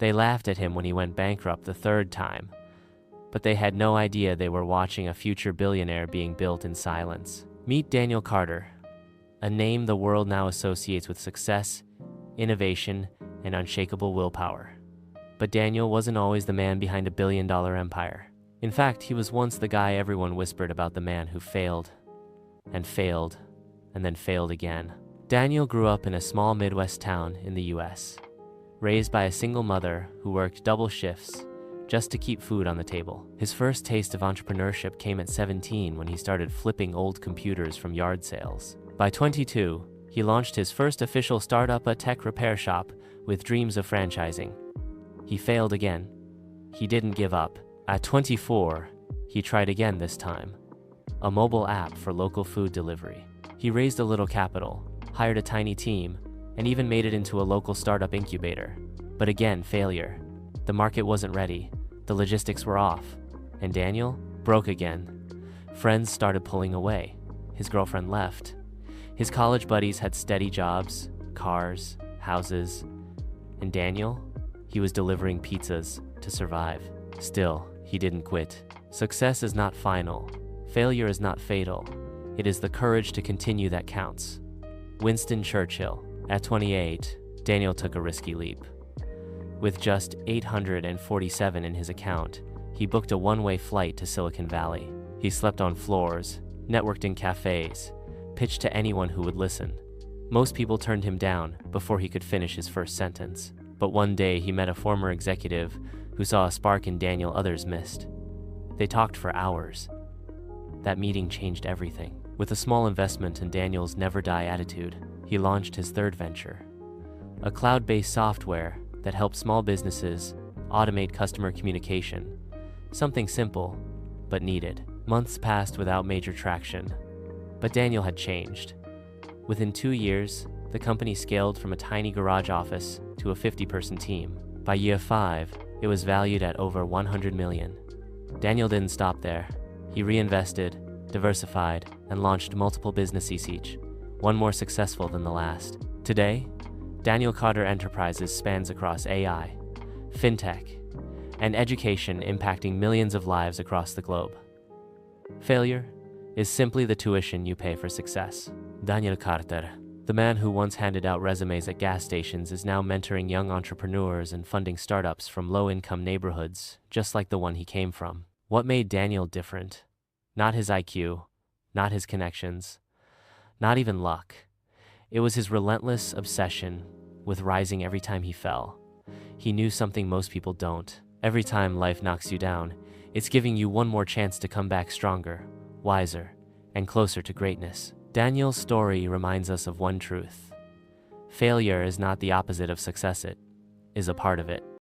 They laughed at him when he went bankrupt the third time, but they had no idea they were watching a future billionaire being built in silence. Meet Daniel Carter, a name the world now associates with success, innovation, and unshakable willpower. But Daniel wasn't always the man behind a billion-dollar empire. In fact, he was once the guy everyone whispered about, the man who failed, and failed, and then failed again. Daniel grew up in a small Midwest town in the US, raised by a single mother who worked double shifts just to keep food on the table. His first taste of entrepreneurship came at 17 when he started flipping old computers from yard sales. By 22, he launched his first official startup, a tech repair shop, with dreams of franchising. He failed again. He didn't give up. At 24, he tried again this time. A mobile app for local food delivery. He raised a little capital, hired a tiny team, and even made it into a local startup incubator. But again, failure. The market wasn't ready, the logistics were off, and Daniel broke again. Friends started pulling away. His girlfriend left. His college buddies had steady jobs, cars, houses, and Daniel, he was delivering pizzas to survive. Still, he didn't quit. Success is not final. Failure is not fatal. It is the courage to continue that counts. Winston Churchill. At 28, Daniel took a risky leap. With just $847 in his account, he booked a one-way flight to Silicon Valley. He slept on floors, networked in cafes, pitched to anyone who would listen. Most people turned him down before he could finish his first sentence. But one day he met a former executive who saw a spark in Daniel others missed. They talked for hours. That meeting changed everything. With a small investment and Daniel's never-die attitude, he launched his third venture, a cloud-based software that helped small businesses automate customer communication. Something simple, but needed. Months passed without major traction, but Daniel had changed. Within 2 years, the company scaled from a tiny garage office to a 50-person team. By year 5, it was valued at over $100 million. Daniel didn't stop there. He reinvested, diversified, and launched multiple businesses, each one more successful than the last. Today, Daniel Carter Enterprises spans across AI, fintech, and education, impacting millions of lives across the globe. Failure is simply the tuition you pay for success. Daniel Carter, the man who once handed out resumes at gas stations, is now mentoring young entrepreneurs and funding startups from low-income neighborhoods, just like the one he came from. What made Daniel different? Not his IQ, not his connections, not even luck. It was his relentless obsession with rising every time he fell. He knew something most people don't. Every time life knocks you down, it's giving you one more chance to come back stronger, wiser, and closer to greatness. Daniel's story reminds us of one truth. Failure is not the opposite of success, it is a part of it.